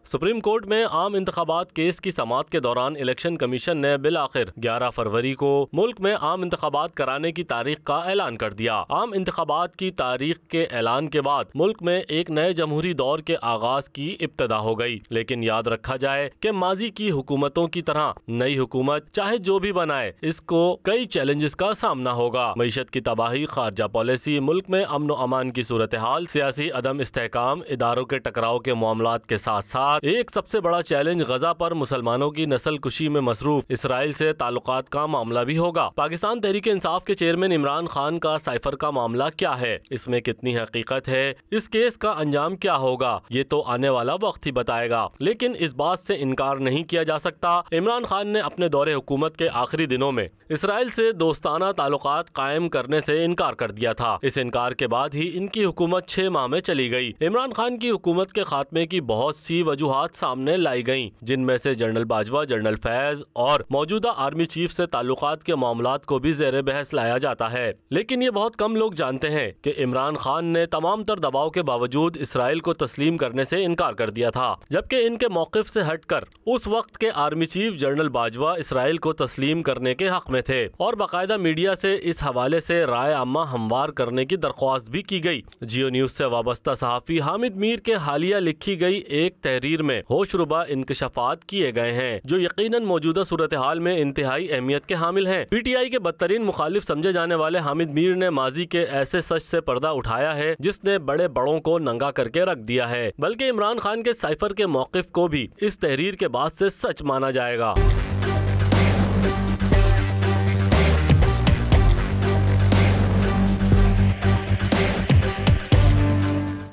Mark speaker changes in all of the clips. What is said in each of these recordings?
Speaker 1: Supreme court में आम इंतखाबात केस की समाअत के दौरान इलेक्शन कमीशन ने बिल आखिर 11 फरवरी को मुल्क में आम इंतखाबात कराने की तारीख का ऐलान कर दिया। आम इंतखाबात की तारीख के ऐलान के बाद मुल्क में एक नए जमहूरी दौर के आगाज की इब्तिदा हो गई। लेकिन याद रखा जाए कि माजी की हुकूमतों की तरह नई हुकूमत चाहे जो भी बनाए, इसको कई चैलेंजेस का सामना होगा। मईशत की तबाही, खारजा पॉलिसी, मुल्क में अमन व अमान की सूरत हाल, सियासी अदम इस्तेहकाम, इदारों के टकराव के मामलात के साथ साथ एक सबसे बड़ा चैलेंज गजा पर मुसलमानों की नस्ल कुशी में मसरूफ इसराइल से ताल्लुकात का मामला भी होगा। पाकिस्तान तहरीक इंसाफ के चेयरमैन इमरान खान का साइफर का मामला क्या है, इसमें कितनी हकीकत है, इस केस का अंजाम क्या होगा, ये तो आने वाला वक्त ही बताएगा। लेकिन इस बात से इनकार नहीं किया जा सकता, इमरान खान ने अपने दौरे हुकूमत के आखिरी दिनों में इसराइल से दोस्ताना ताल्लुकात कायम करने से इनकार कर दिया था। इस इनकार के बाद ही इनकी हुकूमत 6 माह में चली गई। इमरान खान की हुकूमत के खात्मे की बहुत सी वजूहात सामने लाई गईं, जिनमें से जनरल बाजवा, जनरल फैज और मौजूदा आर्मी चीफ से ताल्लुकात के मामलात को भी जेर बहस लाया जाता है। लेकिन ये बहुत कम लोग जानते हैं कि इमरान खान ने तमाम तर दबाव के बावजूद इसराइल को तस्लीम करने से इनकार कर दिया था, जबकि इनके मौकिफ से हटकर उस वक्त के army chief general Bajwa Israel को तस्लीम करने के हक में थे और बाकायदा मीडिया से इस हवाले से राय आमा हमवार करने की दरख्वास्त भी की गई। जियो न्यूज से वाबस्ता सहाफी हामिद मीर के हालिया लिखी गई एक तहरीर में होशरुबा इंकशाफात किए गए हैं, जो यकीनन मौजूदा सूरत हाल में इंतहाई अहमियत के हामिल हैं। पीटीआई के बदतरीन मुखालिफ समझे जाने वाले हामिद मीर ने माजी के ऐसे सच से पर्दा उठाया है जिसने बड़े बड़ों को नंगा करके रख दिया है, बल्कि इमरान खान के साइफर के मौकिफ को भी इस तहरीर के बाद से सच माना जाएगा।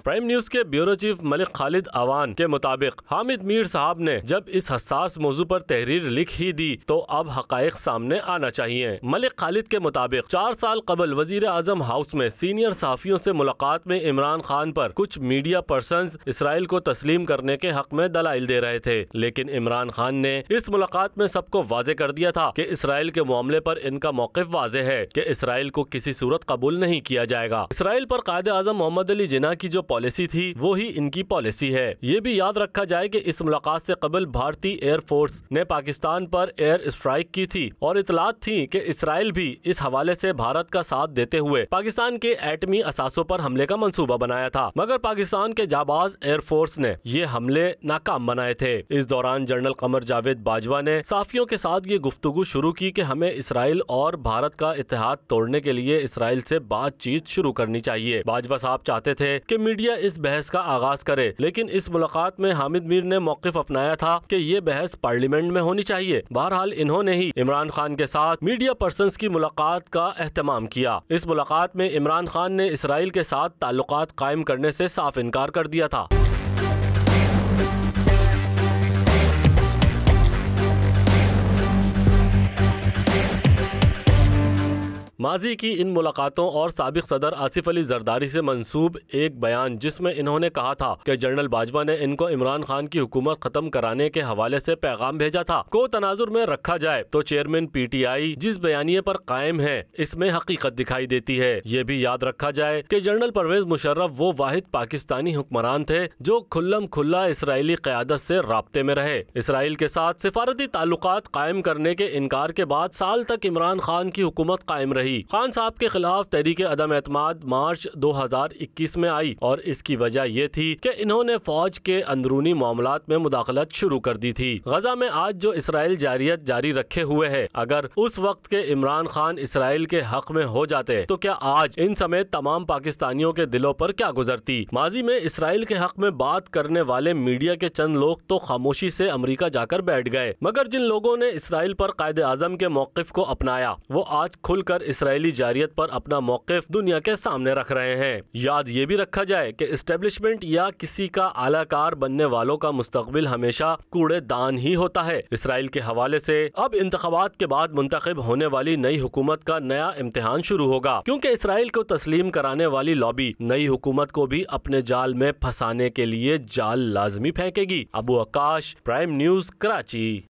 Speaker 1: प्राइम न्यूज के ब्यूरो चीफ मलिक खालिद अवान के मुताबिक हामिद मीर साहब ने जब इस हसास मौजू पर तहरीर लिख ही दी तो अब हकायक सामने आना चाहिए। मलिक खालिद के मुताबिक 4 साल कबल वजीर आजम हाउस में सीनियर सहाफियों से मुलाकात में इमरान खान पर कुछ मीडिया पर्सन्स इसराइल को तस्लीम करने के हक में दलाइल दे रहे थे, लेकिन इमरान खान ने इस मुलाकात में सबको वाजे कर दिया था कि इसराइल के मामले पर इनका मौकिफ वाजे है कि इसराइल को किसी सूरत कबूल नहीं किया जाएगा। इसराइल पर कायदे आजम मोहम्मद अली जिन्ना की जो पॉलिसी थी वो ही इनकी पॉलिसी है। ये भी याद रखा जाए कि इस मुलाकात से कबल भारतीय एयरफोर्स ने पाकिस्तान पर एयर स्ट्राइक की थी और इतलात थी कि इसराइल भी इस हवाले से भारत का साथ देते हुए पाकिस्तान के एटमी असासों पर हमले का मंसूबा बनाया था, मगर पाकिस्तान के जाबाज एयरफोर्स ने ये हमले नाकाम बनाए थे। इस दौरान जनरल कमर जावेद बाजवा ने साफियों के साथ ये गुफ्तगू शुरू की कि हमें इसराइल और भारत का इत्तेहाद तोड़ने के लिए इसराइल से बातचीत शुरू करनी चाहिए। बाजवा साहब चाहते थे कि मीडिया इस बहस का आगाज करे, लेकिन इस मुलाकात में हामिद मीर ने मौकिफ अपनाया था कि ये बहस पार्लियामेंट में होनी चाहिए। बहरहाल इन्होंने ही इमरान खान के साथ मीडिया पर्सन्स की मुलाकात का एहतमाम किया। इस मुलाकात में इमरान खान ने इसराइल के साथ ताल्लुकात कायम करने से साफ इनकार कर दिया था। माजी की इन मुलाकातों और साबिक सदर आसिफ अली जरदारी से मंसूब एक बयान जिसमें इन्होंने कहा था कि जनरल बाजवा ने इनको इमरान खान की हुकूमत खत्म कराने के हवाले से पैगाम भेजा था को तनाजुर में रखा जाए तो चेयरमैन पीटीआई जिस बयानिए पर कायम है इसमें हकीकत दिखाई देती है। ये भी याद रखा जाए कि जनरल परवेज मुशर्रफ वो वाहिद पाकिस्तानी हुक्मरान थे जो खुल्लम खुल्ला इसराइली क़यादत से राब्ते में रहे। इसराइल के साथ सिफारती ताल्लुकात कायम करने के इनकार के बाद साल तक इमरान खान की हुकूमत कायम रही। खान साहब के खिलाफ तहरीक अदम एतमाद मार्च 2021 में आई और इसकी वजह ये थी कि इन्होंने फौज के अंदरूनी मामलात में मुदाखलत शुरू कर दी थी। गजा में आज जो इसराइल जारियत जारी रखे हुए है, अगर उस वक्त के इमरान खान इसराइल के हक में हो जाते तो क्या आज इन समेत तमाम पाकिस्तानियों के दिलों पर क्या गुजरती। माजी में इसराइल के हक में बात करने वाले मीडिया के चंद लोग तो खामोशी से अमरीका जाकर बैठ गए, मगर जिन लोगों ने इसराइल पर कायदे आजम के मौकिफ को अपनाया वो आज खुलकर इसराइली जारियत पर अपना मौकिफ दुनिया के सामने रख रहे हैं। याद ये भी रखा जाए कि एस्टेब्लिशमेंट या किसी का आलाकार बनने वालों का मुस्तकबिल हमेशा कूड़ेदान ही होता है। इसराइल के हवाले से अब इंतखाबात के बाद मुंतखब होने वाली नई हुकूमत का नया इम्तिहान शुरू होगा, क्योंकि इसराइल को तस्लीम कराने वाली लॉबी नई हुकूमत को भी अपने जाल में फंसाने के लिए जाल लाजमी फेंकेगी। अबू आकाश, प्राइम न्यूज, कराची।